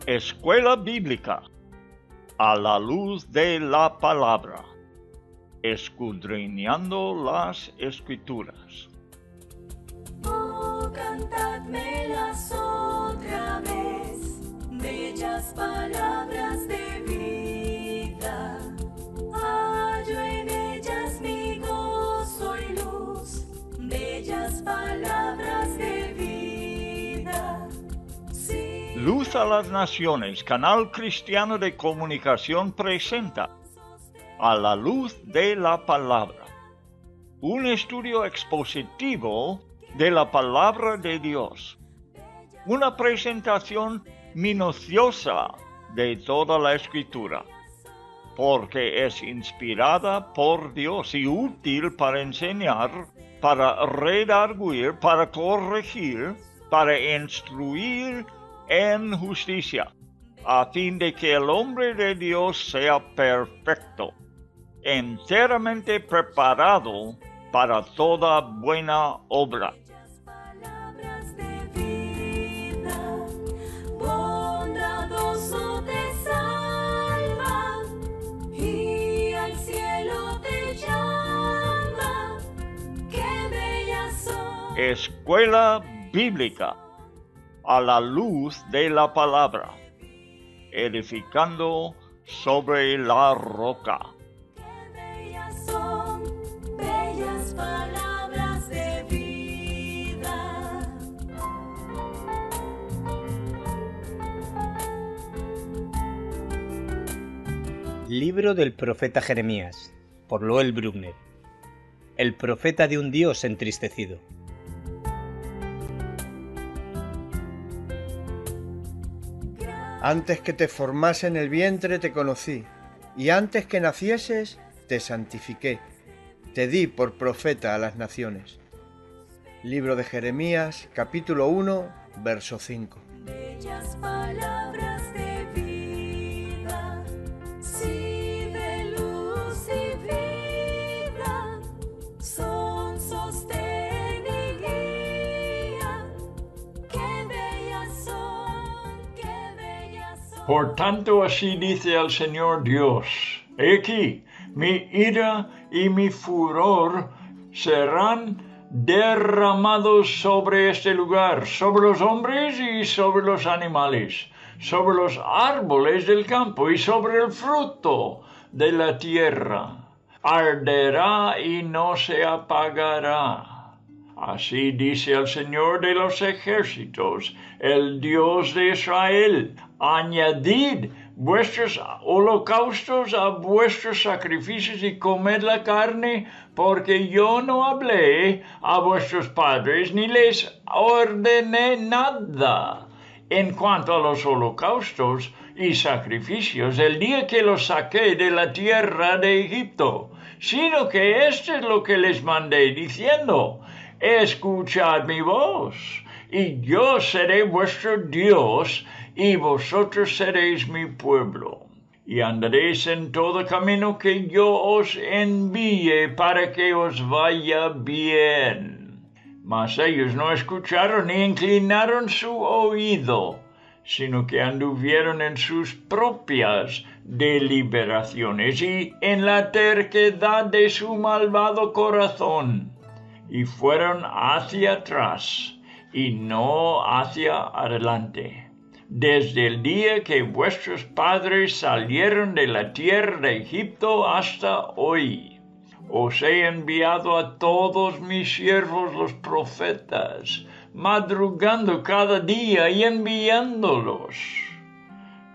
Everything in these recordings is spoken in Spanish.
Escuela Bíblica a la luz de la palabra, escudriñando las Escrituras. Oh, cantadmelas otra vez, bellas palabras de vida. Hallo en ellas mi gozo y luz, bellas palabras de vida. Sí. Luz a las Naciones, canal cristiano de comunicación presenta A la luz de la palabra, un estudio expositivo de la palabra de Dios, una presentación minuciosa de toda la Escritura, porque es inspirada por Dios y útil para enseñar, para redarguir, para corregir, para instruir en justicia, a fin de que el hombre de Dios sea perfecto, enteramente preparado para toda buena obra. Palabras de vida, bondadoso te salva y al cielo te llama. Qué bellas son. Escuela Bíblica a la luz de la palabra, edificando sobre la roca. Qué bellas son, bellas palabras de vida. Libro del profeta Jeremías, por Loel Bruckner. El profeta de un Dios entristecido. Antes que te formase en el vientre te conocí, y antes que nacieses te santifiqué, te di por profeta a las naciones. Libro de Jeremías, capítulo 1, verso 5. Bellas palabras de vida, sí, de luz y vida, son sostén y guía. Qué bellas son, qué bellas son. Por tanto, así dice el Señor Dios: He aquí, mi ira y mi furor serán derramados sobre este lugar, sobre los hombres y sobre los animales, sobre los árboles del campo y sobre el fruto de la tierra. Arderá y no se apagará. Así dice el Señor de los ejércitos, el Dios de Israel: añadid vuestros holocaustos a vuestros sacrificios y comed la carne, porque yo no hablé a vuestros padres ni les ordené nada en cuanto a los holocaustos y sacrificios el día que los saqué de la tierra de Egipto, sino que esto es lo que les mandé, diciendo: escuchad mi voz, y yo seré vuestro Dios, y vosotros seréis mi pueblo. Y andaréis en todo camino que yo os envíe para que os vaya bien. Mas ellos no escucharon ni inclinaron su oído, sino que anduvieron en sus propias deliberaciones y en la terquedad de su malvado corazón, y fueron hacia atrás y no hacia adelante, desde el día que vuestros padres salieron de la tierra de Egipto hasta hoy. Os he enviado a todos mis siervos los profetas, madrugando cada día y enviándolos.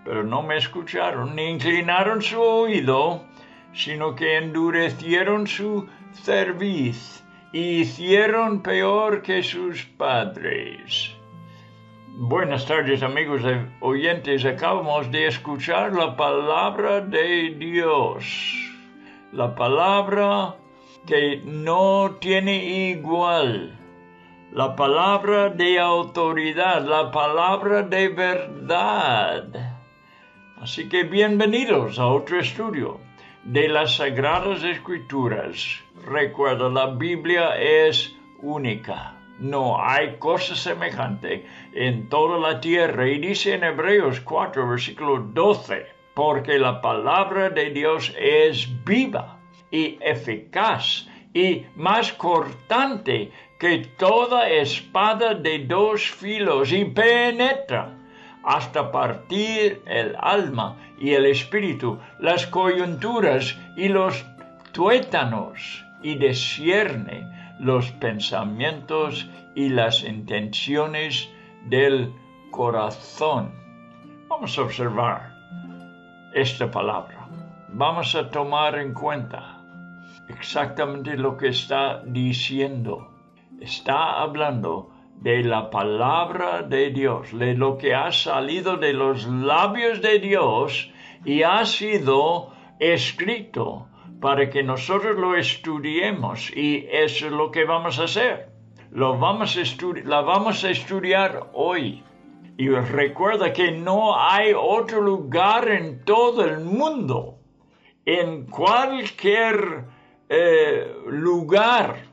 Pero no me escucharon ni inclinaron su oído, sino que endurecieron su cerviz y hicieron peor que sus padres. Buenas tardes, amigos oyentes. Acabamos de escuchar la palabra de Dios. La palabra que no tiene igual. La palabra de autoridad. La palabra de verdad. Así que bienvenidos a otro estudio de las Sagradas Escrituras. Recuerda, la Biblia es única. no hay cosa semejante en toda la tierra. Y dice en Hebreos 4, versículo 12, porque la palabra de Dios es viva y eficaz y más cortante que toda espada de dos filos y penetra hasta partir el alma y el espíritu, las coyunturas y los tuétanos, y discierne los pensamientos y las intenciones del corazón. Vamos a observar esta palabra. Vamos a tomar en cuenta exactamente lo que está diciendo. Está hablando de la palabra de Dios, de lo que ha salido de los labios de Dios y ha sido escrito para que nosotros lo estudiemos, y eso es lo que vamos a hacer. La vamos a estudiar hoy. Y recuerda que no hay otro lugar en todo el mundo, en cualquier lugar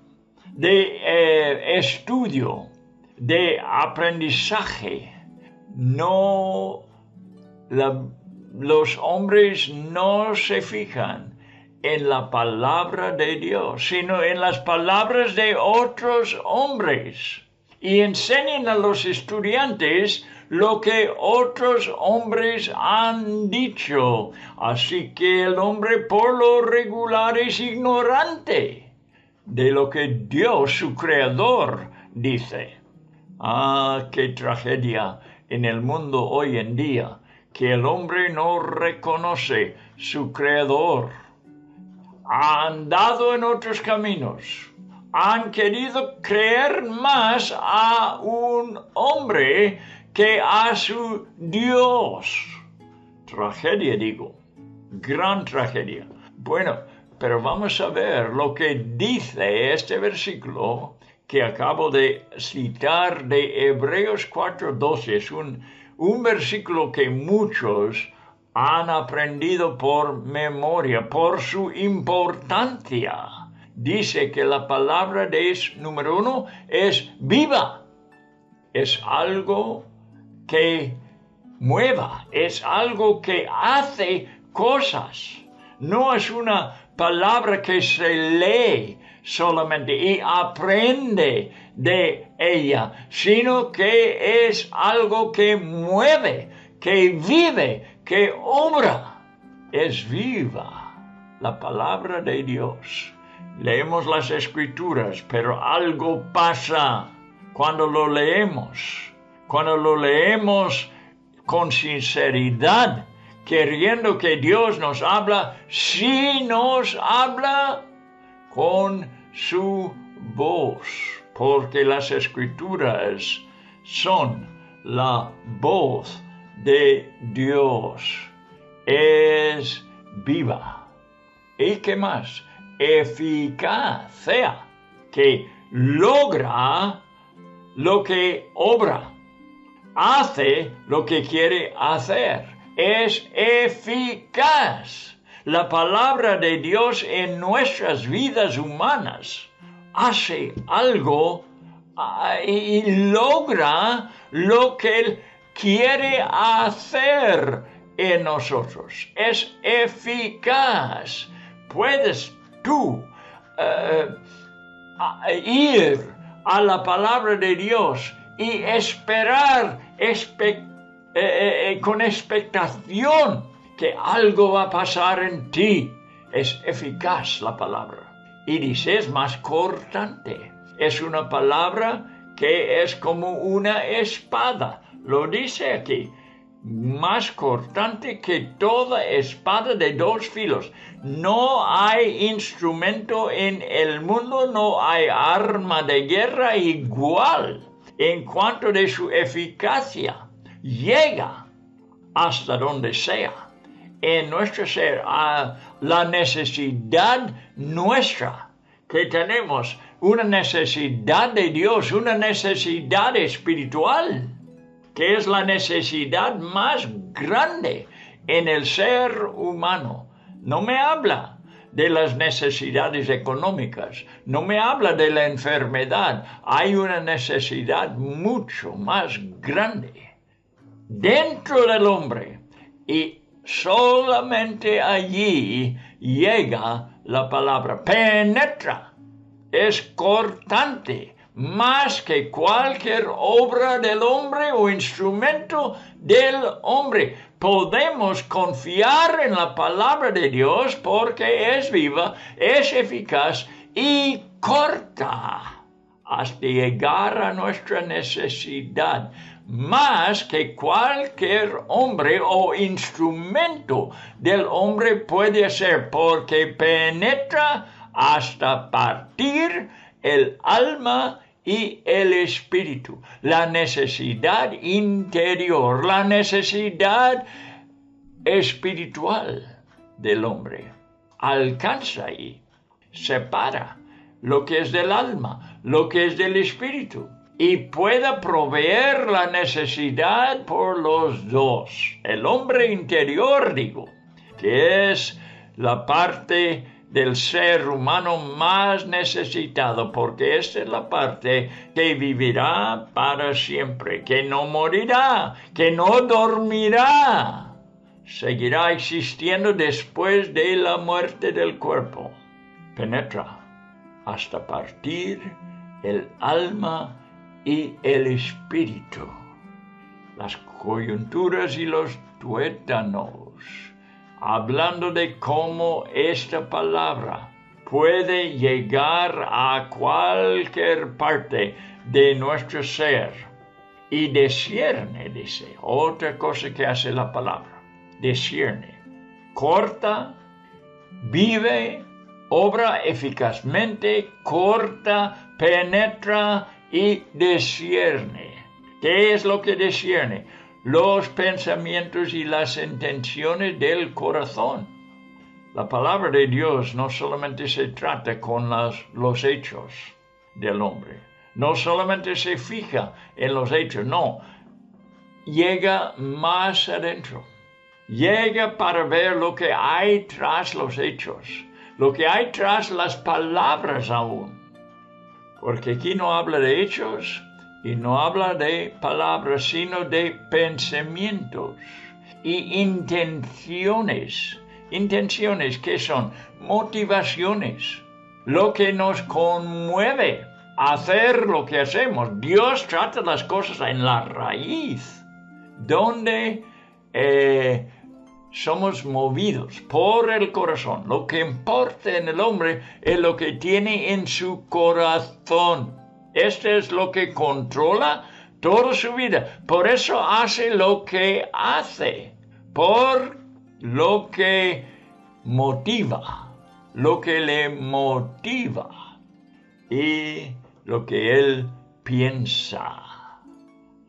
de estudio, de aprendizaje, los hombres no se fijan en la palabra de Dios, sino en las palabras de otros hombres, y enseñan a los estudiantes lo que otros hombres han dicho. Así que el hombre por lo regular es ignorante de lo que Dios, su creador, dice. Ah, qué tragedia en el mundo hoy en día, que el hombre no reconoce su creador. Ha andado en otros caminos. Han querido creer más a un hombre que a su Dios. Tragedia, digo. Gran tragedia. Bueno, pero vamos a ver lo que dice este versículo que acabo de citar de Hebreos 4:12. Es un versículo que muchos han aprendido por memoria, por su importancia. Dice que la palabra de número 1 es viva. Es algo que mueva, es algo que hace cosas. No es una palabra que se lee solamente y aprende de ella, sino que es algo que mueve, que vive, que obra. Es viva la palabra de Dios. Leemos las Escrituras, pero algo pasa cuando lo leemos. Cuando lo leemos con sinceridad, queriendo que Dios nos habla, sí nos habla con su voz, porque las Escrituras son la voz de Dios. Es viva. ¿Y qué más? Eficaz, sea, que logra lo que obra, hace lo que quiere hacer, es eficaz. La palabra de Dios en nuestras vidas humanas hace algo y logra lo que Él quiere hacer en nosotros. Es eficaz. Puedes tú ir a la palabra de Dios y esperar con expectación que algo va a pasar en ti. Es eficaz la palabra. Y dice, es más cortante. Es una palabra que es como una espada. Lo dice aquí. Más cortante que toda espada de dos filos. No hay instrumento en el mundo, no hay arma de guerra igual en cuanto de su eficacia. Llega hasta donde sea. En nuestro ser, a la necesidad nuestra que tenemos, una necesidad de Dios, una necesidad espiritual, que es la necesidad más grande en el ser humano. No me habla de las necesidades económicas, no me habla de la enfermedad. Hay una necesidad mucho más grande dentro del hombre, y solamente allí llega la palabra. Penetra, es cortante, más que cualquier obra del hombre o instrumento del hombre. Podemos confiar en la palabra de Dios porque es viva, es eficaz y corta hasta llegar a nuestra necesidad, más que cualquier hombre o instrumento del hombre puede hacer, porque penetra hasta partir el alma y el espíritu, la necesidad interior, la necesidad espiritual del hombre. Alcanza ahí, separa lo que es del alma, lo que es del espíritu, y pueda proveer la necesidad por los dos. El hombre interior, digo, que es la parte del ser humano más necesitado, porque esta es la parte que vivirá para siempre, que no morirá, que no dormirá, seguirá existiendo después de la muerte del cuerpo. Penetra hasta partir el alma y el espíritu, las coyunturas y los tuétanos, hablando de cómo esta palabra puede llegar a cualquier parte de nuestro ser y discierne, dice, otra cosa que hace la palabra, discierne, corta, vive, obra eficazmente, corta, penetra y discierne. ¿Qué es lo que discierne? Los pensamientos y las intenciones del corazón. La palabra de Dios no solamente se trata con los hechos del hombre, no solamente se fija en los hechos, no, llega más adentro, llega para ver lo que hay tras los hechos, lo que hay tras las palabras aún, porque aquí no habla de hechos, y no habla de palabras, sino de pensamientos y intenciones. Intenciones que son motivaciones, lo que nos conmueve a hacer lo que hacemos. Dios trata las cosas en la raíz, donde somos movidos por el corazón. Lo que importa en el hombre es lo que tiene en su corazón. Esto es lo que controla toda su vida. Por eso hace lo que hace. Por lo que motiva. Lo que le motiva. Y lo que él piensa.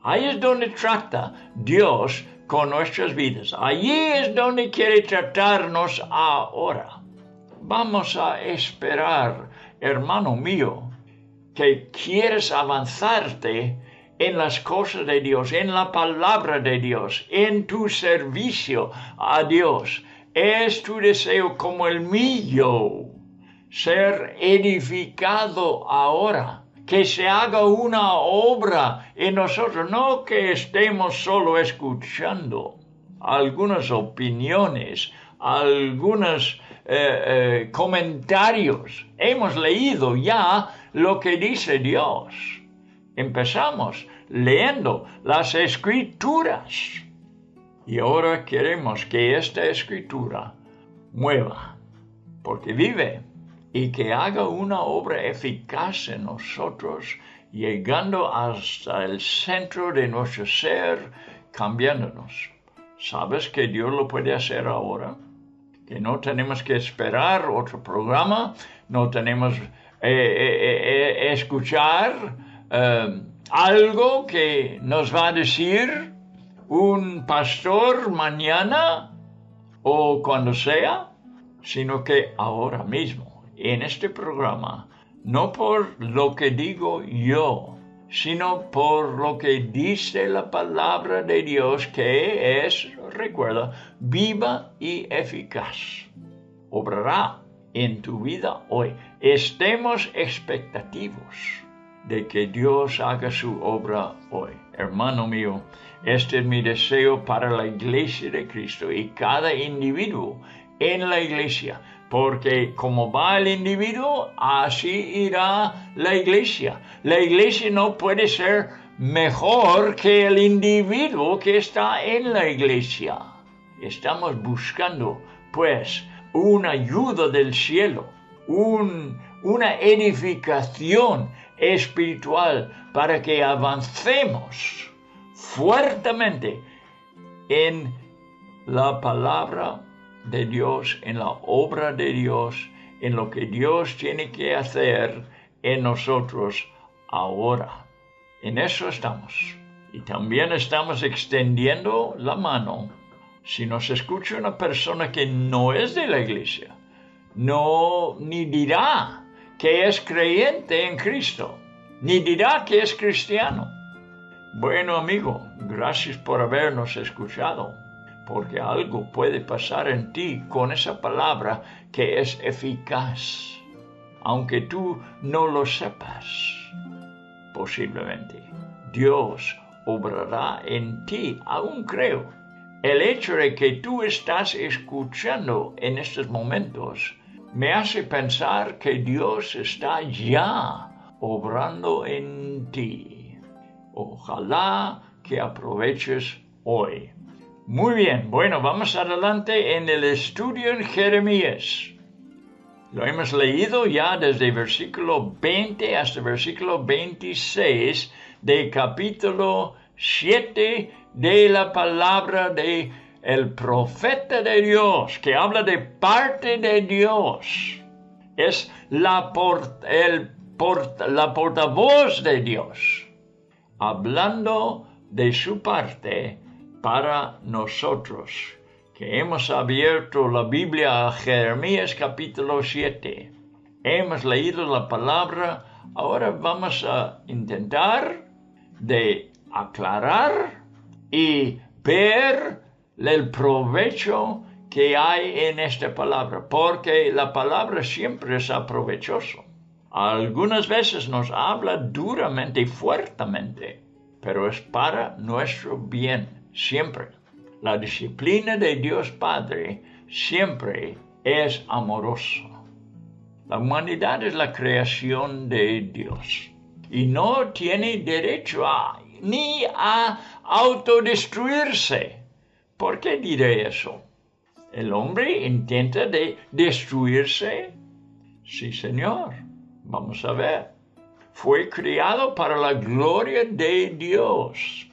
Ahí es donde trata Dios con nuestras vidas. Allí es donde quiere tratarnos ahora. Vamos a esperar, hermano mío, que quieres avanzarte en las cosas de Dios, en la palabra de Dios, en tu servicio a Dios. Es tu deseo como el mío, ser edificado ahora, que se haga una obra en nosotros, no que estemos solo escuchando algunas opiniones, algunos comentarios. Hemos leído ya lo que dice Dios. Empezamos leyendo las Escrituras. Y ahora queremos que esta Escritura mueva, porque vive, y que haga una obra eficaz en nosotros, llegando hasta el centro de nuestro ser, cambiándonos. ¿Sabes que Dios lo puede hacer ahora? Que no tenemos que esperar otro programa, no tenemos escuchar algo que nos va a decir un pastor mañana o cuando sea, sino que ahora mismo, en este programa, no por lo que digo yo, sino por lo que dice la palabra de Dios, que es, recuerda, viva y eficaz. Obrará en tu vida hoy. Estemos expectativos de que Dios haga su obra hoy. Hermano mío, este es mi deseo para la iglesia de Cristo y cada individuo en la iglesia, porque como va el individuo, así irá la iglesia. La iglesia no puede ser mejor que el individuo que está en la iglesia. Estamos buscando, pues, una ayuda del cielo, una edificación espiritual para que avancemos fuertemente en la palabra de Dios, en la obra de Dios, en lo que Dios tiene que hacer en nosotros ahora. En eso estamos. Y también estamos extendiendo la mano. Si nos escucha una persona que no es de la iglesia, ni dirá que es creyente en Cristo, ni dirá que es cristiano. Bueno, amigo, gracias por habernos escuchado, porque algo puede pasar en ti con esa palabra que es eficaz, aunque tú no lo sepas. Posiblemente Dios obrará en ti, aún creo. El hecho de que tú estás escuchando en estos momentos me hace pensar que Dios está ya obrando en ti. Ojalá que aproveches hoy. Muy bien, bueno, vamos adelante en el estudio en Jeremías. Lo hemos leído ya desde versículo 20 hasta versículo 26 de capítulo 7 de la palabra de el profeta de Dios, que habla de parte de Dios. Es la portavoz de Dios, hablando de su parte para nosotros, que hemos abierto la Biblia a Jeremías capítulo 7. Hemos leído la palabra, ahora vamos a intentar de aclarar y ver el provecho que hay en esta palabra, porque la palabra siempre es provechosa. Algunas veces nos habla duramente y fuertemente, pero es para nuestro bien, siempre. La disciplina de Dios Padre siempre es amorosa. La humanidad es la creación de Dios y no tiene derecho ni a autodestruirse. ¿Por qué diré eso? ¿El hombre intenta destruirse? Sí, Señor. Vamos a ver. Fue creado para la gloria de Dios.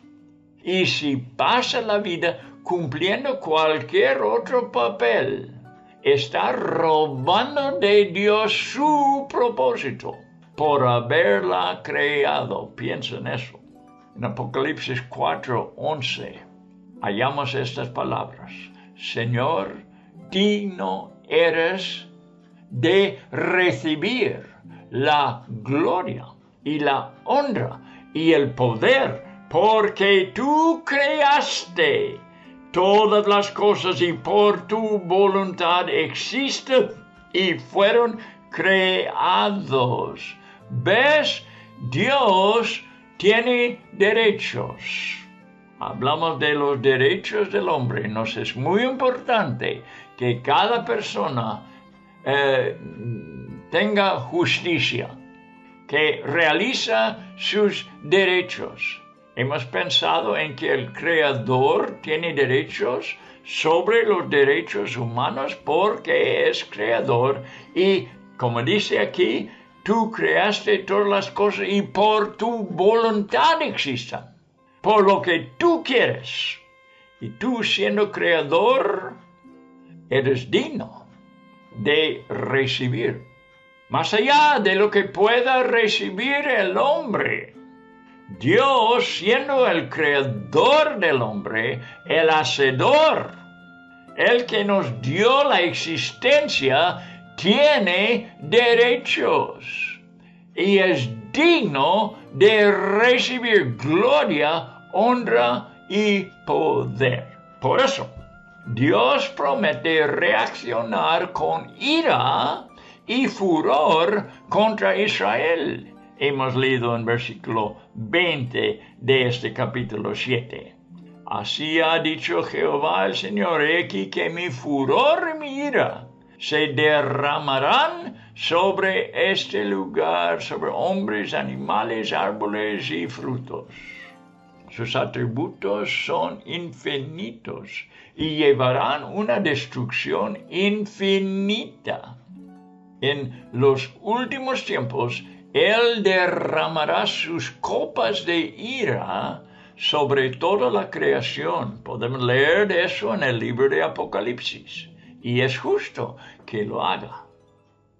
Y si pasa la vida cumpliendo cualquier otro papel, está robando de Dios su propósito por haberla creado. Piensa en eso. En Apocalipsis 4:11 hallamos estas palabras. Señor, digno eres de recibir la gloria y la honra y el poder, porque tú creaste todas las cosas y por tu voluntad existen y fueron creados. ¿Ves? Dios tiene derechos. Hablamos de los derechos del hombre. Nos es muy importante que cada persona tenga justicia, que realiza sus derechos. Hemos pensado en que el Creador tiene derechos sobre los derechos humanos porque es Creador y, como dice aquí, tú creaste todas las cosas y por tu voluntad existen, por lo que tú quieres. Y tú, siendo Creador, eres digno de recibir, más allá de lo que pueda recibir el hombre. Dios, siendo el creador del hombre, el hacedor, el que nos dio la existencia, tiene derechos y es digno de recibir gloria, honra y poder. Por eso, Dios promete reaccionar con ira y furor contra Israel. Hemos leído en versículo 20 de este capítulo 7. Así ha dicho Jehová el Señor, he aquí que mi furor y mi ira se derramarán sobre este lugar, sobre hombres, animales, árboles y frutos. Sus atributos son infinitos y llevarán una destrucción infinita. En los últimos tiempos, Él derramará sus copas de ira sobre toda la creación. Podemos leer de eso en el libro de Apocalipsis. Y es justo que lo haga,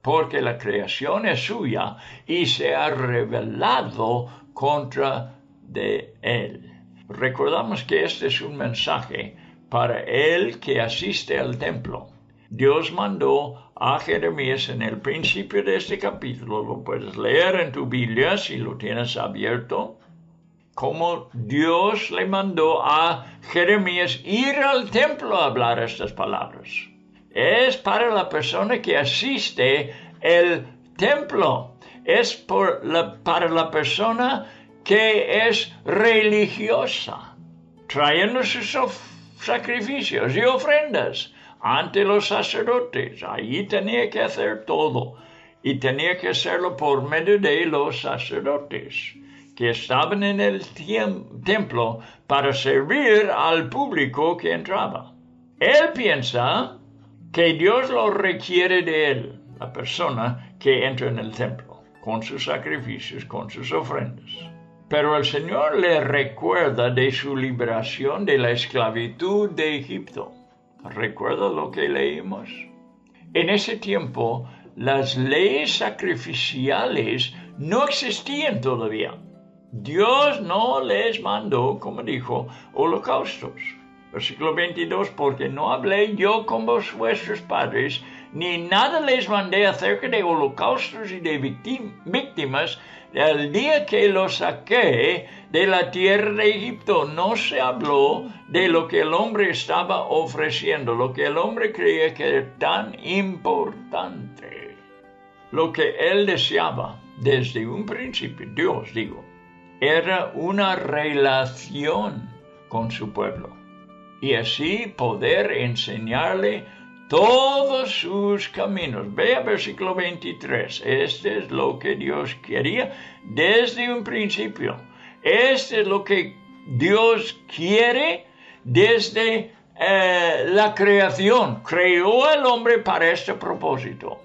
porque la creación es suya y se ha rebelado contra de Él. Recordamos que este es un mensaje para el que asiste al templo. Dios mandó a Jeremías en el principio de este capítulo, lo puedes leer en tu Biblia si lo tienes abierto, como Dios le mandó a Jeremías ir al templo a hablar estas palabras. Es para la persona que asiste al templo, es para la persona que es religiosa, trayendo sus sacrificios y ofrendas ante los sacerdotes. Allí tenía que hacer todo y tenía que hacerlo por medio de los sacerdotes que estaban en el templo para servir al público que entraba. Él piensa que Dios lo requiere de él, la persona que entra en el templo, con sus sacrificios, con sus ofrendas. Pero el Señor le recuerda de su liberación de la esclavitud de Egipto. ¿Recuerda lo que leímos? En ese tiempo, las leyes sacrificiales no existían todavía. Dios no les mandó, como dijo, holocaustos. Versículo 22, porque no hablé yo con vuestros padres, ni nada les mandé acerca de holocaustos y de víctimas, el día que los saqué de la tierra de Egipto. No se habló de lo que el hombre estaba ofreciendo, lo que el hombre creía que era tan importante. Lo que él deseaba desde un principio, Dios digo, era una relación con su pueblo y así poder enseñarle todos sus caminos. Vea versículo 23. Este es lo que Dios quería desde un principio. Este es lo que Dios quiere desde la creación. Creó al hombre para este propósito.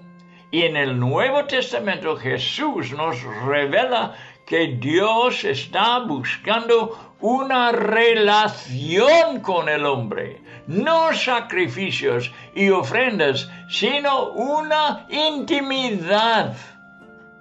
Y en el Nuevo Testamento Jesús nos revela que Dios está buscando una relación con el hombre, no sacrificios y ofrendas, sino una intimidad.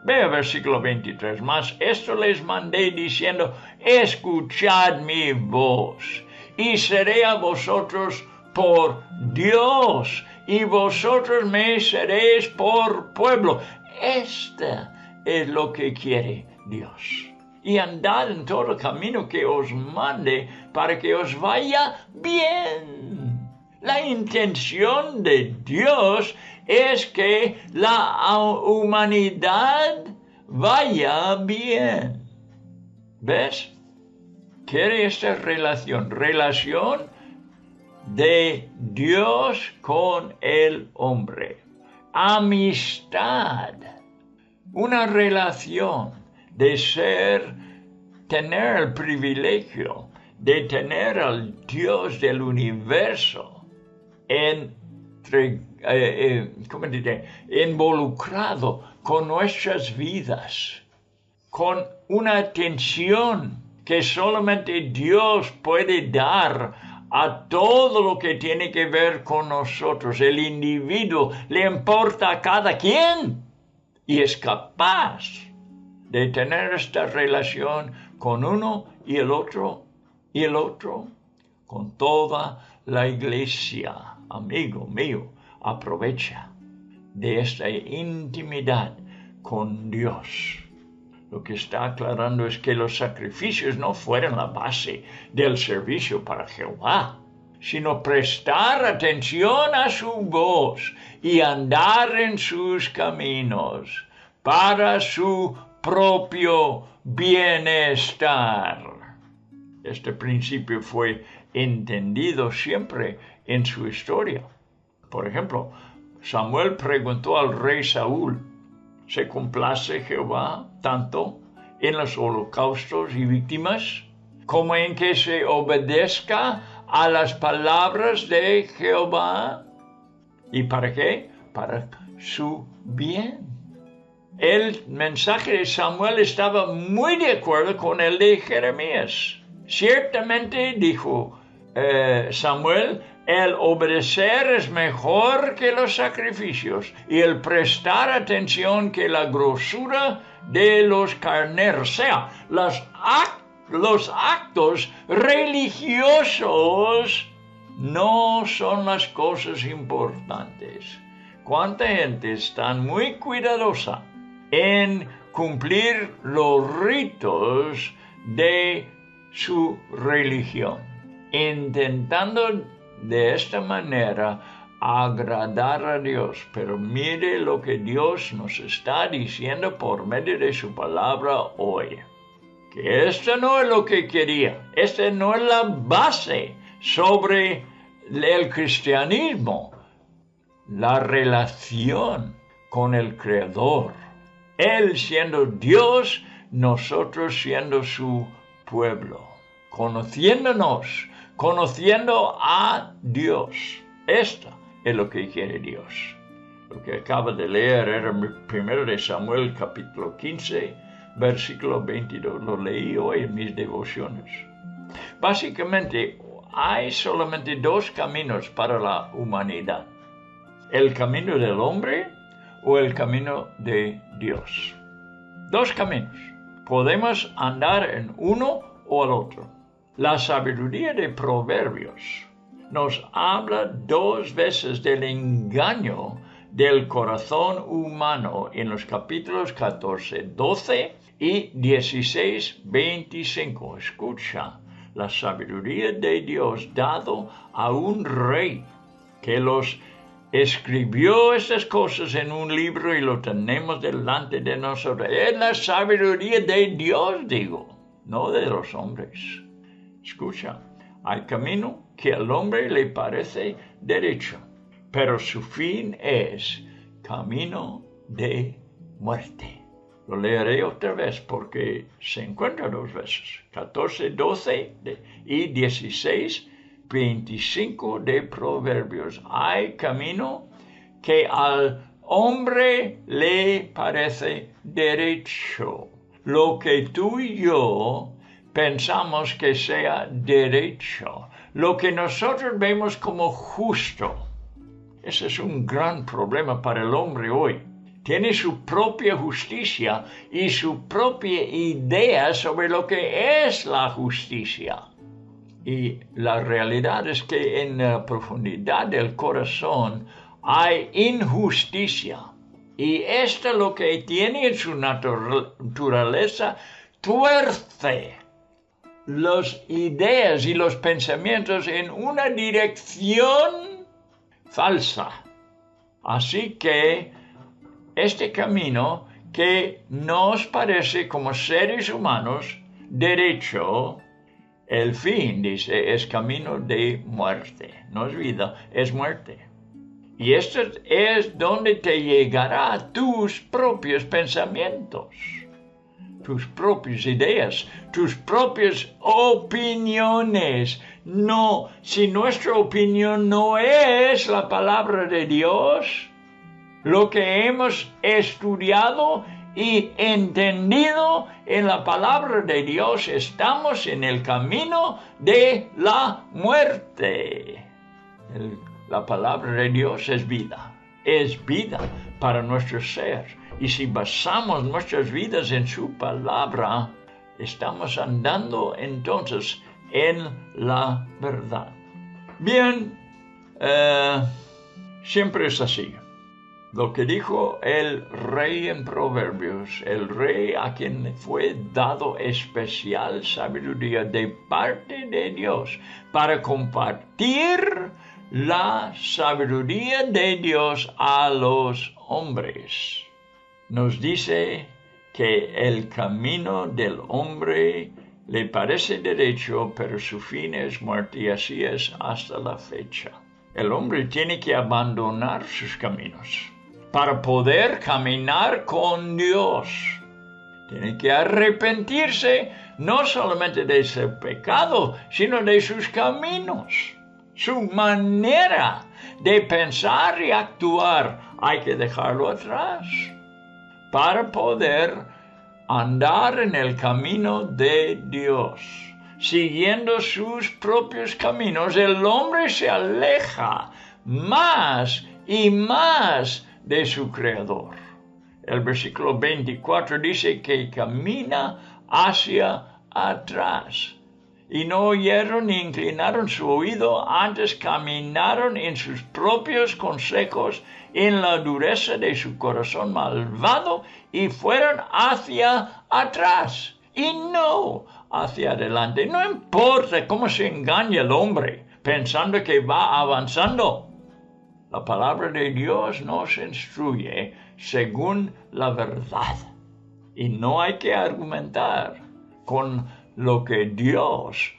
Vea versículo 23, mas esto les mandé diciendo, escuchad mi voz, y seré a vosotros por Dios, y vosotros me seréis por pueblo. Esta es lo que quiere Dios. Y andad en todo camino que os mande para que os vaya bien. La intención de Dios es que la humanidad vaya bien. ¿Ves? Quiere esta relación de Dios con el hombre. Amistad. Una relación de tener el privilegio de tener al Dios del universo involucrado con nuestras vidas, con una atención que solamente Dios puede dar a todo lo que tiene que ver con nosotros. El individuo le importa a cada quien y es capaz de tener esta relación con uno y el otro, con toda la iglesia. Amigo mío, aprovecha de esta intimidad con Dios. Lo que está aclarando es que los sacrificios no fueron la base del servicio para Jehová, sino prestar atención a su voz y andar en sus caminos para su propio bienestar. Este principio fue entendido siempre en su historia. Por ejemplo, Samuel preguntó al rey Saúl, ¿se complace Jehová tanto en los holocaustos y víctimas como en que se obedezca a las palabras de Jehová? ¿Y para qué? Para su bien. El mensaje de Samuel estaba muy de acuerdo con el de Jeremías. Ciertamente, dijo Samuel, el obedecer es mejor que los sacrificios y el prestar atención que la grosura de los carneros. O sea, los actos religiosos no son las cosas importantes. ¿Cuánta gente está muy cuidadosa en cumplir los ritos de su religión, intentando de esta manera agradar a Dios? Pero mire lo que Dios nos está diciendo por medio de su palabra hoy. Que esto no es lo que quería. Esta no es la base sobre el cristianismo. La relación con el Creador. Él siendo Dios, nosotros siendo su pueblo. Conociéndonos, conociendo a Dios. Esto es lo que quiere Dios. Lo que acaba de leer era 1 de Samuel capítulo 15, versículo 22. Lo leí hoy en mis devociones. Básicamente, hay solamente dos caminos para la humanidad. El camino del hombre o el camino de Dios. Dos caminos. Podemos andar en uno o al otro. La sabiduría de Proverbios nos habla dos veces del engaño del corazón humano en los capítulos 14, 12 y 16, 25. Escucha, la sabiduría de Dios dado a un rey que los escribió estas cosas en un libro y lo tenemos delante de nosotros. Es la sabiduría de Dios, digo, no de los hombres. Escucha, hay camino que al hombre le parece derecho, pero su fin es camino de muerte. Lo leeré otra vez porque se encuentra dos veces. 14, 12 y 16, 25 de Proverbios. Hay camino que al hombre le parece derecho. Lo que tú y yo pensamos que sea derecho. Lo que nosotros vemos como justo. Ese es un gran problema para el hombre hoy. Tiene su propia justicia y su propia idea sobre lo que es la justicia. Y la realidad es que en la profundidad del corazón hay injusticia. Y esto lo que tiene en su naturaleza tuerce las ideas y los pensamientos en una dirección falsa. Así que este camino que nos parece como seres humanos derecho, el fin, dice, es camino de muerte. No es vida, es muerte. Y esto es donde te llegará tus propios pensamientos, tus propias ideas, tus propias opiniones. No, si nuestra opinión no es la palabra de Dios, lo que hemos estudiado y entendido en la palabra de Dios, estamos en el camino de la muerte. La palabra de Dios es vida para nuestro ser. Y si basamos nuestras vidas en su palabra, estamos andando entonces en la verdad. Bien, siempre es así. Lo que dijo el rey en Proverbios, el rey a quien fue dado especial sabiduría de parte de Dios para compartir la sabiduría de Dios a los hombres. Nos dice que el camino del hombre le parece derecho, pero su fin es muerte, y así es hasta la fecha. El hombre tiene que abandonar sus caminos para poder caminar con Dios. Tiene que arrepentirse no solamente de su pecado, sino de sus caminos. Su manera de pensar y actuar hay que dejarlo atrás para poder andar en el camino de Dios. Siguiendo sus propios caminos, el hombre se aleja más y más de su Creador. El versículo 24 dice que camina hacia atrás. Y no oyeron ni inclinaron su oído, antes caminaron en sus propios consejos, en la dureza de su corazón malvado, y fueron hacia atrás, y no hacia adelante. No importa cómo se engaña el hombre, pensando que va avanzando. La palabra de Dios nos instruye según la verdad. Y no hay que argumentar con lo que Dios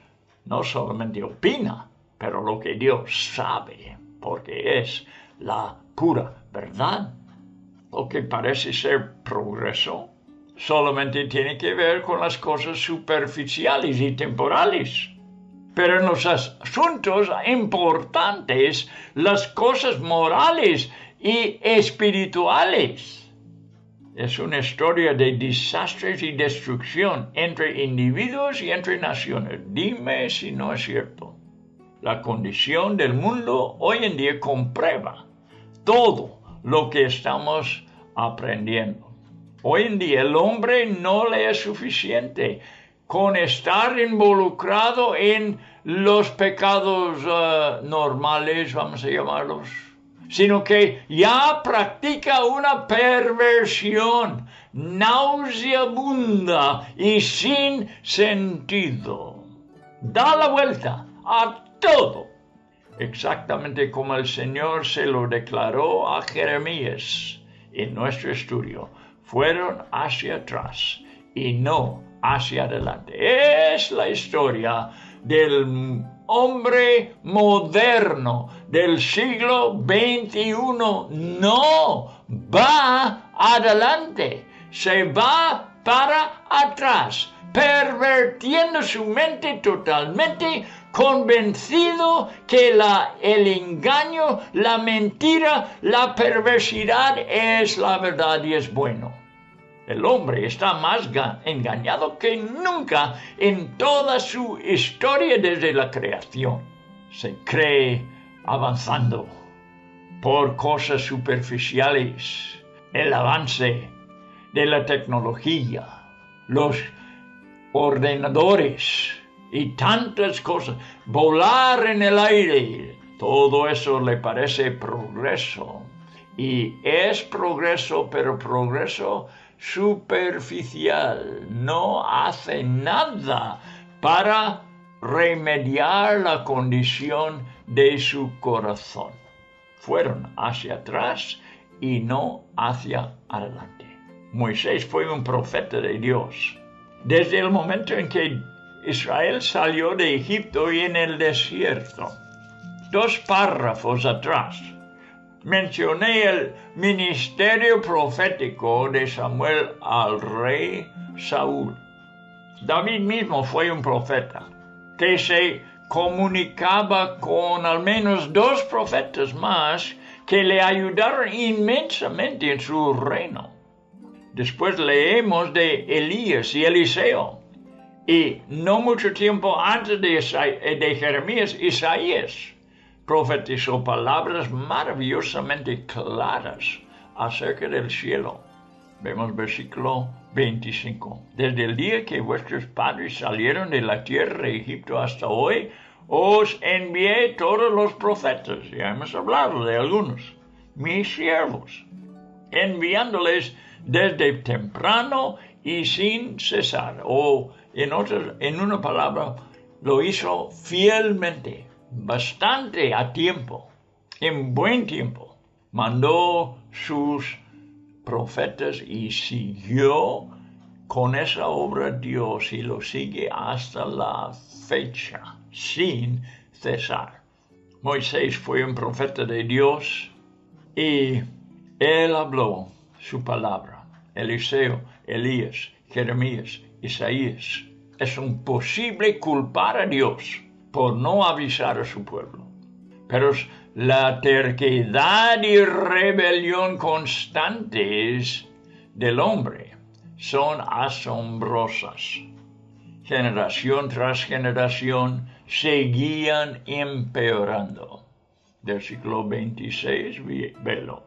no solamente opina, pero lo que Dios sabe, porque es la pura verdad. Lo que parece ser progreso solamente tiene que ver con las cosas superficiales y temporales. Pero en los asuntos importantes, las cosas morales y espirituales, es una historia de desastres y destrucción entre individuos y entre naciones. Dime si no es cierto. La condición del mundo hoy en día comprueba todo lo que estamos aprendiendo. Hoy en día el hombre no le es suficiente con estar involucrado en los pecados normales, vamos a llamarlos, sino que ya practica una perversión nauseabunda y sin sentido. Da la vuelta a todo, exactamente como el Señor se lo declaró a Jeremías en nuestro estudio. Fueron hacia atrás y no hacia adelante. Es la historia del hombre moderno del siglo XXI. No va adelante, se va para atrás, pervertiendo su mente totalmente, convencido que el engaño, la mentira, la perversidad es la verdad y es bueno. El hombre está más engañado que nunca en toda su historia desde la creación. Se cree avanzando por cosas superficiales, el avance de la tecnología, los ordenadores y tantas cosas, volar en el aire, todo eso le parece progreso. Y es progreso, pero progreso superficial, no hace nada para remediar la condición de su corazón. Fueron hacia atrás y no hacia adelante. Moisés fue un profeta de Dios. Desde el momento en que Israel salió de Egipto y en el desierto, 2 párrafos atrás, mencioné el ministerio profético de Samuel al rey Saúl. David mismo fue un profeta que se comunicaba con al menos 2 profetas más que le ayudaron inmensamente en su reino. Después leemos de Elías y Eliseo. Y no mucho tiempo antes de Jeremías, Isaías profetizó palabras maravillosamente claras acerca del cielo. Vemos versículo 25. Desde el día que vuestros padres salieron de la tierra de Egipto hasta hoy, os envié todos los profetas, ya hemos hablado de algunos, mis siervos, enviándoles desde temprano y sin cesar. O en una palabra, lo hizo fielmente, bastante a tiempo, en buen tiempo. Mandó sus profetas y siguió con esa obra Dios y lo sigue hasta la fecha, sin cesar. Moisés fue un profeta de Dios y él habló su palabra. Eliseo, Elías, Jeremías, Isaías. Es imposible culpar a Dios por no avisar a su pueblo. Pero la terquedad y rebelión constantes del hombre son asombrosas. Generación tras generación seguían empeorando. Del siglo 26, velo.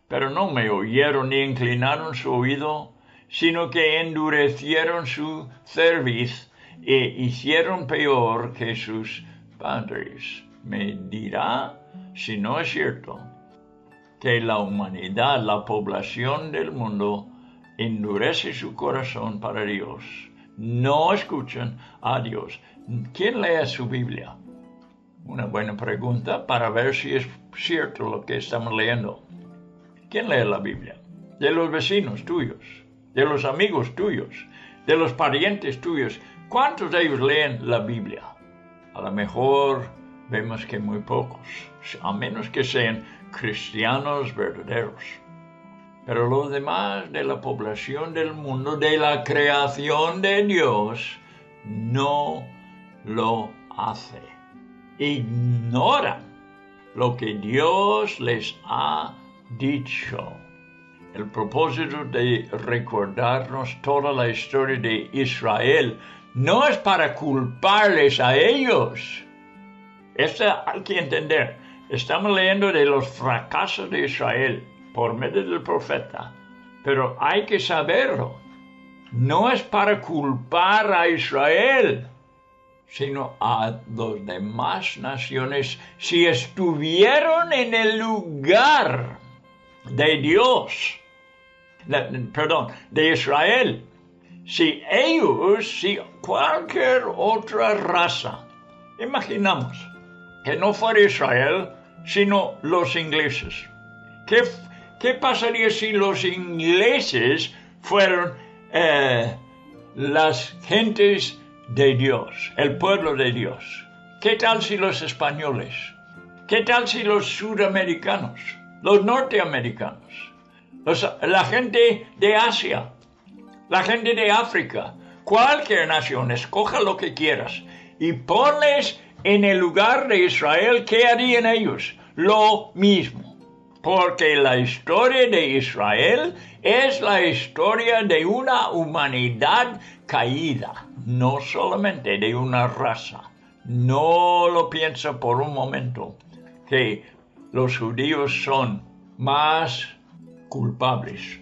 Pero no me oyeron ni inclinaron su oído, sino que endurecieron su cerviz e hicieron peor que sus padres. Me dirá, si no es cierto, que la humanidad, la población del mundo, endurece su corazón para Dios. No escuchan a Dios. ¿Quién lee su Biblia? Una buena pregunta para ver si es cierto lo que estamos leyendo. ¿Quién lee la Biblia? De los vecinos tuyos, de los amigos tuyos, de los parientes tuyos. ¿Cuántos de ellos leen la Biblia? A lo mejor vemos que muy pocos, a menos que sean cristianos verdaderos. Pero los demás de la población del mundo, de la creación de Dios, no lo hace. Ignoran lo que Dios les ha dicho. El propósito de recordarnos toda la historia de Israel no es para culparles a ellos. Esto hay que entender. Estamos leyendo de los fracasos de Israel por medio del profeta, pero hay que saberlo. No es para culpar a Israel, sino a las demás naciones si estuvieron en el lugar de Dios, de Israel. Si ellos, si cualquier otra raza, imaginamos que no fuera Israel, sino los ingleses. ¿Qué pasaría si los ingleses fueran las gentes de Dios, el pueblo de Dios? ¿Qué tal si los españoles? ¿Qué tal si los sudamericanos, los norteamericanos, la gente de Asia, la gente de África? Cualquier nación, escoja lo que quieras y ponles en el lugar de Israel. ¿Qué harían ellos? Lo mismo. Porque la historia de Israel es la historia de una humanidad caída, no solamente de una raza. No lo piensa por un momento que los judíos son más culpables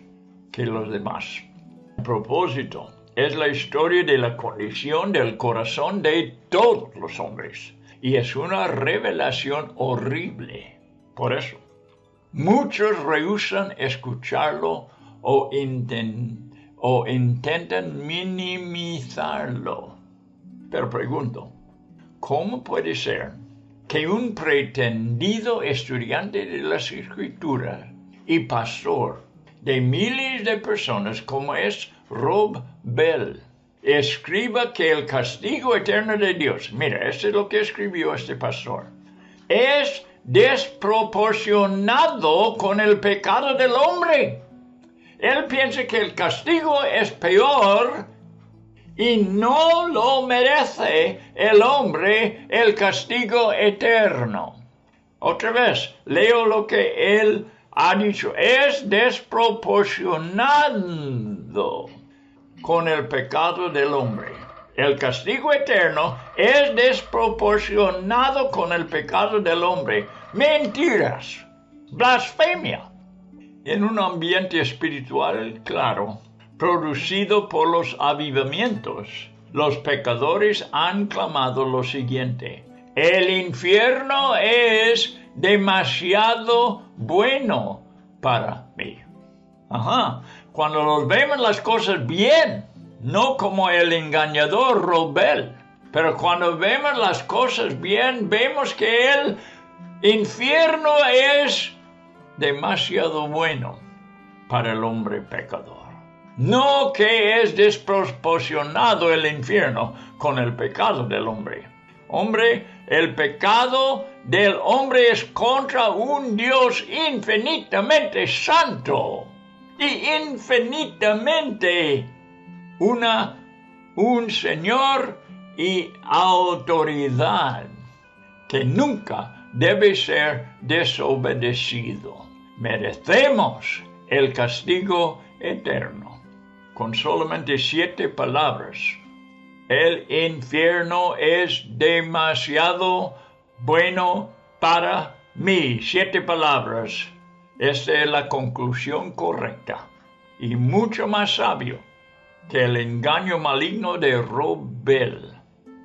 que los demás. A propósito, es la historia de la condición del corazón de todos los hombres. Y es una revelación horrible. Por eso, muchos rehúsan escucharlo o intentan minimizarlo. Pero pregunto, ¿cómo puede ser que un pretendido estudiante de las Escrituras y pastor de miles de personas como es Rob Bell escriba que el castigo eterno de Dios, mira, esto es lo que escribió este pastor, es desproporcionado con el pecado del hombre? Él piensa que el castigo es peor y no lo merece el hombre el castigo eterno. Otra vez, leo lo que él ha dicho, es desproporcionado con el pecado del hombre. El castigo eterno es desproporcionado con el pecado del hombre. Mentiras, blasfemia. En un ambiente espiritual claro, producido por los avivamientos, los pecadores han clamado lo siguiente: el infierno es demasiado bueno para mí. Cuando los vemos las cosas bien, no como el engañador Robel, pero cuando vemos las cosas bien, vemos que el infierno es demasiado bueno para el hombre pecador. No que es desproporcionado el infierno con el pecado del hombre. El pecado del hombre es contra un Dios infinitamente santo y infinitamente un Señor y autoridad que nunca debe ser desobedecido. Merecemos el castigo eterno. Con solamente 7 palabras. El infierno es demasiado bueno para mí. 7 palabras. Esta es la conclusión correcta. Y mucho más sabio que el engaño maligno de Robel,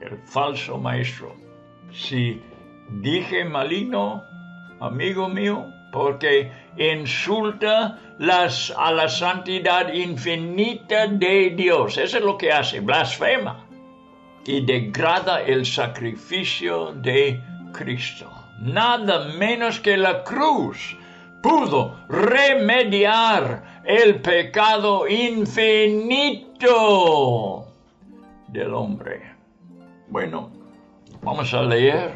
el falso maestro. Si dije maligno, amigo mío, porque insulta a la santidad infinita de Dios. Eso es lo que hace, blasfema y degrada el sacrificio de Cristo. Nada menos que la cruz pudo remediar el pecado infinito del hombre. Bueno, vamos a leer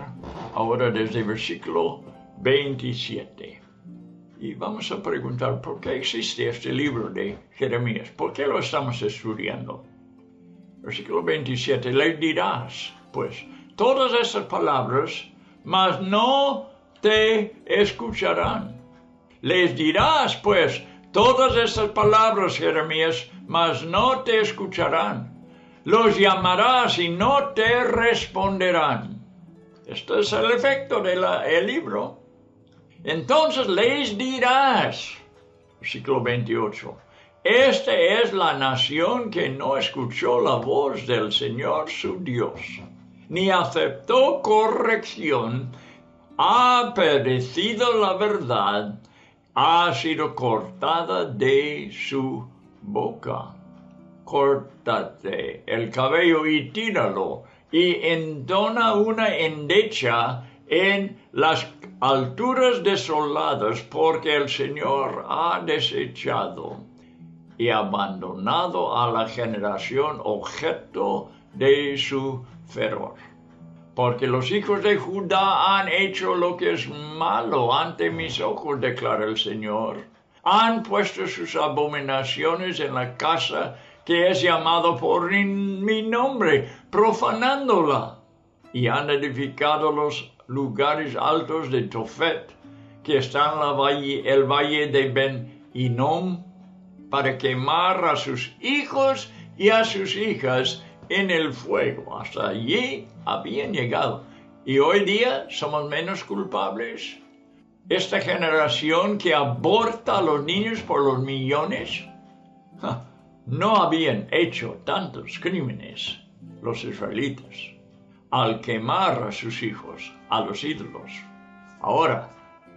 ahora desde el versículo 27. Y vamos a preguntar por qué existe este libro de Jeremías. ¿Por qué lo estamos estudiando? Versículo 27. Les dirás, pues, todas estas palabras, mas no te escucharán. Les dirás, pues, todas estas palabras, Jeremías, mas no te escucharán. Los llamarás y no te responderán. Este es el efecto del libro. Entonces les dirás, versículo 28, esta es la nación que no escuchó la voz del Señor su Dios, ni aceptó corrección, ha perecido la verdad, ha sido cortada de su boca. Córtate el cabello y tíralo, y entona una endecha en las alturas desoladas, porque el Señor ha desechado y abandonado a la generación objeto de su furor. Porque los hijos de Judá han hecho lo que es malo ante mis ojos, declara el Señor. Han puesto sus abominaciones en la casa que es llamado por mi nombre, profanándola, y han edificado los lugares altos de Tofet, que está en el valle de Ben Hinnom, para quemar a sus hijos y a sus hijas en el fuego. Hasta allí habían llegado. Y hoy día somos menos culpables. Esta generación que aborta a los niños por los millones, no habían hecho tantos crímenes los israelitas al quemar a sus hijos, a los ídolos. Ahora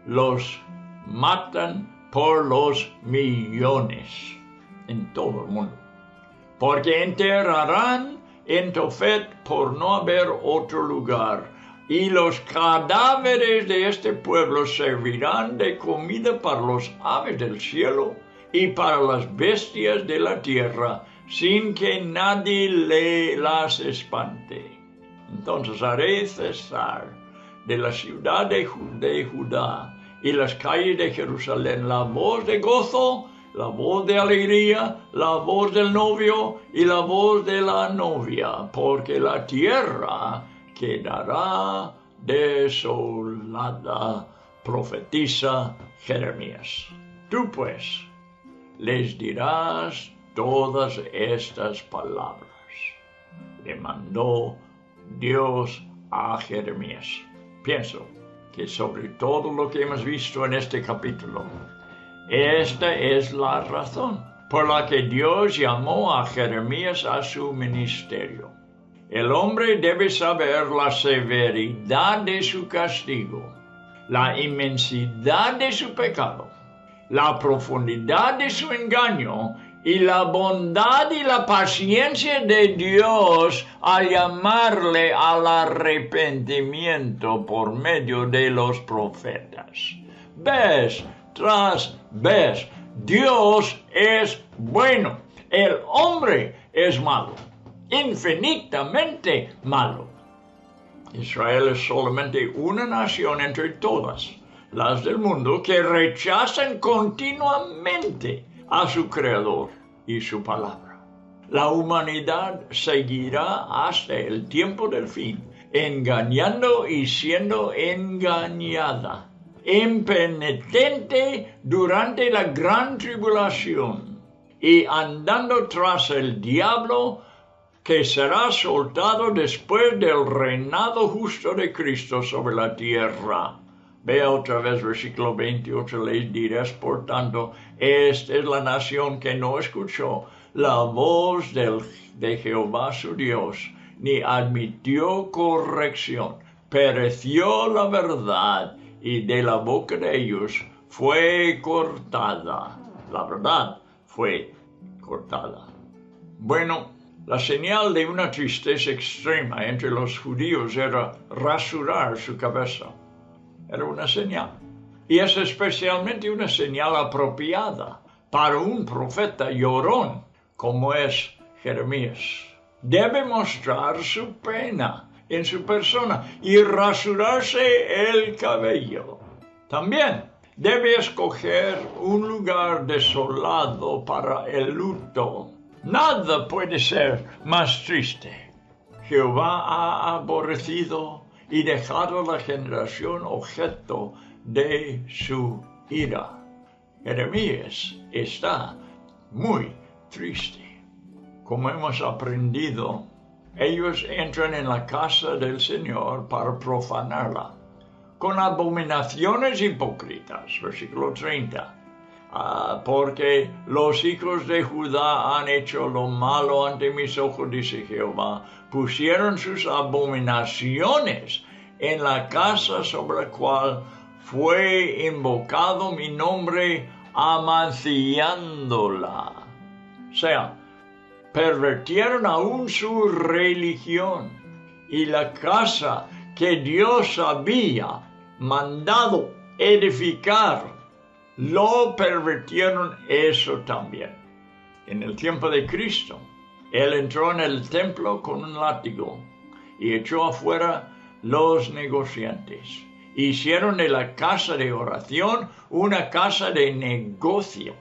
los matan por los millones en todo el mundo. Porque enterrarán en Tofet por no haber otro lugar, y los cadáveres de este pueblo servirán de comida para los aves del cielo y para las bestias de la tierra, sin que nadie las espante. Entonces haré cesar de la ciudad de Judá y las calles de Jerusalén la voz de gozo, la voz de alegría, la voz del novio y la voz de la novia, porque la tierra quedará desolada, profetiza Jeremías. Tú pues les dirás todas estas palabras. Le mandó Dios a Jeremías. Pienso que sobre todo lo que hemos visto en este capítulo, esta es la razón por la que Dios llamó a Jeremías a su ministerio. El hombre debe saber la severidad de su castigo, la inmensidad de su pecado, la profundidad de su engaño y la bondad y la paciencia de Dios al llamarle al arrepentimiento por medio de los profetas. Vez tras vez, Dios es bueno, el hombre es malo, infinitamente malo. Israel es solamente una nación entre todas las del mundo que rechazan continuamente a su Creador y su palabra. La humanidad seguirá hasta el tiempo del fin, engañando y siendo engañada, impenitente durante la gran tribulación y andando tras el diablo, que será soltado después del reinado justo de Cristo sobre la tierra. Vea otra vez versículo 28, les diréis, por tanto, esta es la nación que no escuchó la voz de Jehová su Dios, ni admitió corrección. Pereció la verdad, y de la boca de ellos fue cortada. La verdad fue cortada. Bueno, la señal de una tristeza extrema entre los judíos era rasurar su cabeza. Era una señal. Y es especialmente una señal apropiada para un profeta llorón como es Jeremías. Debe mostrar su pena en su persona y rasurarse el cabello. También debe escoger un lugar desolado para el luto. Nada puede ser más triste. Jehová ha aborrecido y dejado la generación objeto de su ira. Jeremías está muy triste. Como hemos aprendido, ellos entran en la casa del Señor para profanarla, con abominaciones hipócritas, versículo 30. Porque los hijos de Judá han hecho lo malo ante mis ojos, dice Jehová, pusieron sus abominaciones en la casa sobre la cual fue invocado mi nombre, amanciándola. O sea, pervertieron aún su religión y la casa que Dios había mandado edificar. Lo pervirtieron eso también. En el tiempo de Cristo, Él entró en el templo con un látigo y echó afuera los negociantes. Hicieron de la casa de oración una casa de negocio,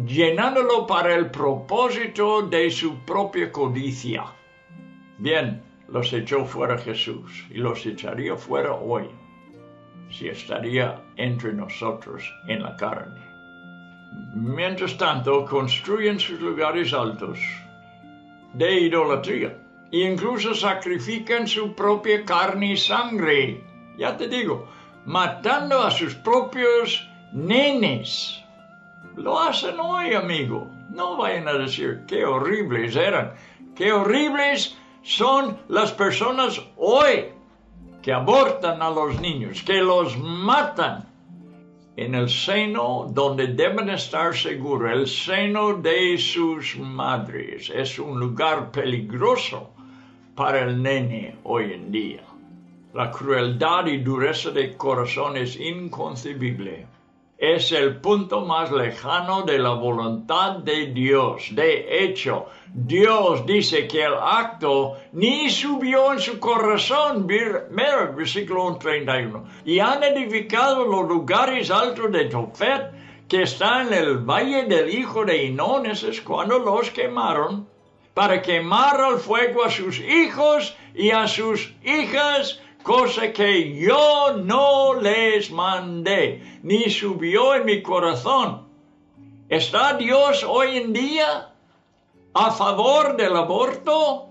llenándolo para el propósito de su propia codicia. Bien, los echó fuera Jesús y los echaría fuera hoy, si estaría entre nosotros en la carne. Mientras tanto, construyen sus lugares altos de idolatría e incluso sacrifican su propia carne y sangre. Ya te digo, matando a sus propios nenes. Lo hacen hoy, amigo. No vayan a decir qué horribles eran. Qué horribles son las personas hoy que abortan a los niños, que los matan en el seno donde deben estar seguros, el seno de sus madres. Es un lugar peligroso para el nene hoy en día. La crueldad y dureza de corazón es inconcebible. Es el punto más lejano de la voluntad de Dios. De hecho, Dios dice que el acto ni subió en su corazón. Mira, versículo 31. Y han edificado los lugares altos de Tofet, que está en el valle del hijo de Hinón. Ese es cuando los quemaron, para quemar al fuego a sus hijos y a sus hijas, cosa que yo no les mandé, ni subió en mi corazón. ¿Está Dios hoy en día a favor del aborto?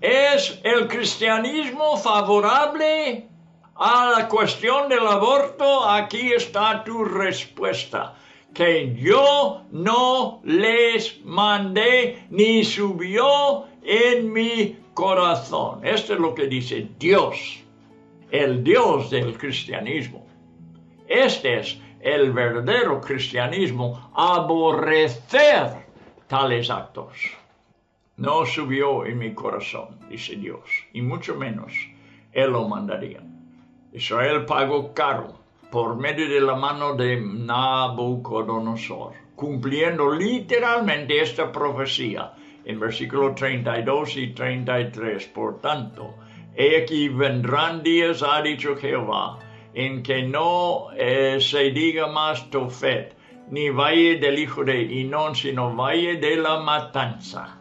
¿Es el cristianismo favorable a la cuestión del aborto? Aquí está tu respuesta, que yo no les mandé, ni subió en mi corazón. Esto es lo que dice Dios, el Dios del cristianismo. Este es el verdadero cristianismo, aborrecer tales actos. No subió en mi corazón, dice Dios, y mucho menos Él lo mandaría. Israel pagó caro por medio de la mano de Nabucodonosor, cumpliendo literalmente esta profecía en versículos 32 y 33. Por tanto, he aquí vendrán días, ha dicho Jehová, en que no se diga más Tofet, ni valle del hijo de Hinón, sino valle de la matanza,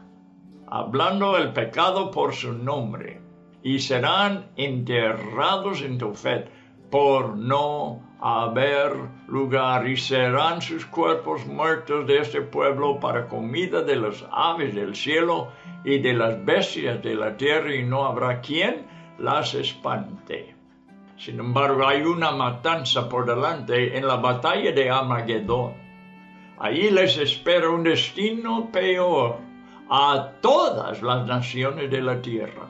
hablando el pecado por su nombre, y serán enterrados en Tofet por no haber lugar, y serán sus cuerpos muertos de este pueblo para comida de las aves del cielo y de las bestias de la tierra, y no habrá quien las espante. Sin embargo, hay una matanza por delante en la batalla de Armagedón. Allí les espera un destino peor a todas las naciones de la tierra.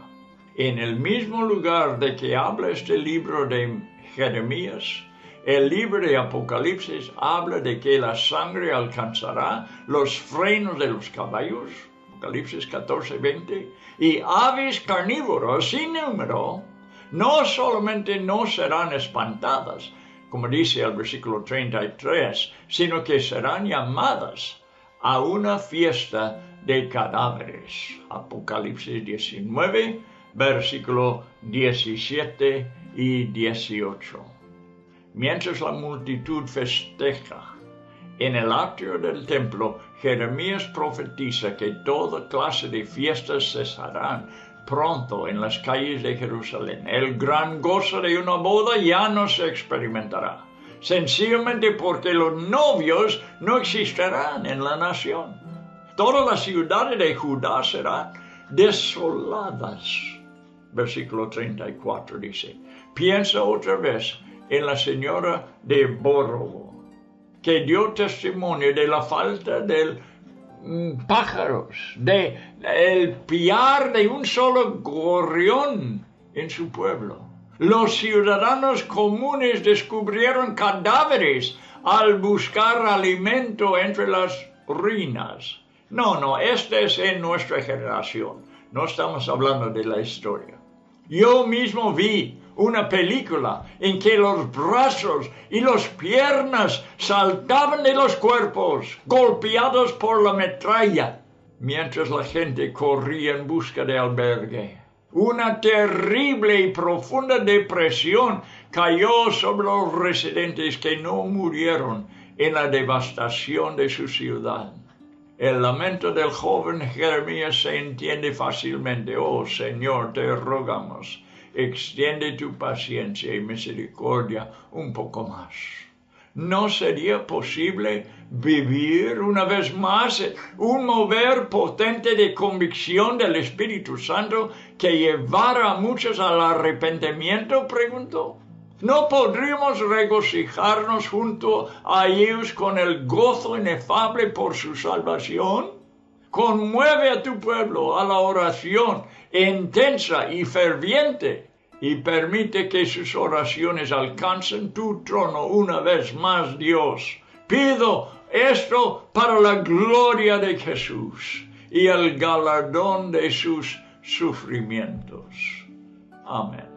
En el mismo lugar de que habla este libro de Jeremías, el libro de Apocalipsis habla de que la sangre alcanzará los frenos de los caballos, Apocalipsis 14:20, y aves carnívoras sin número, no solamente no serán espantadas, como dice el versículo 33, sino que serán llamadas a una fiesta de cadáveres. Apocalipsis 19, versículo 17 y 18. Mientras la multitud festeja en el atrio del templo, Jeremías profetiza que toda clase de fiestas cesarán pronto en las calles de Jerusalén. El gran gozo de una boda ya no se experimentará, sencillamente porque los novios no existirán en la nación. Todas las ciudades de Judá serán desoladas. Versículo 34 dice, piensa otra vez en la señora de Bórrobo, que dio testimonio de la falta de pájaros, el piar de un solo gorrión en su pueblo. Los ciudadanos comunes descubrieron cadáveres al buscar alimento entre las ruinas. No, esta es en nuestra generación. No estamos hablando de la historia. Yo mismo vi una película en que los brazos y las piernas saltaban de los cuerpos, golpeados por la metralla, mientras la gente corría en busca de albergue. Una terrible y profunda depresión cayó sobre los residentes que no murieron en la devastación de su ciudad. El lamento del joven Jeremías se entiende fácilmente. Oh Señor, te rogamos, extiende tu paciencia y misericordia un poco más. ¿No sería posible vivir una vez más un mover potente de convicción del Espíritu Santo que llevara a muchos al arrepentimiento? Preguntó. ¿No podríamos regocijarnos junto a ellos con el gozo inefable por su salvación? Conmueve a tu pueblo a la oración intensa y ferviente y permite que sus oraciones alcancen tu trono una vez más, Dios. Pido esto para la gloria de Jesús y el galardón de sus sufrimientos. Amén.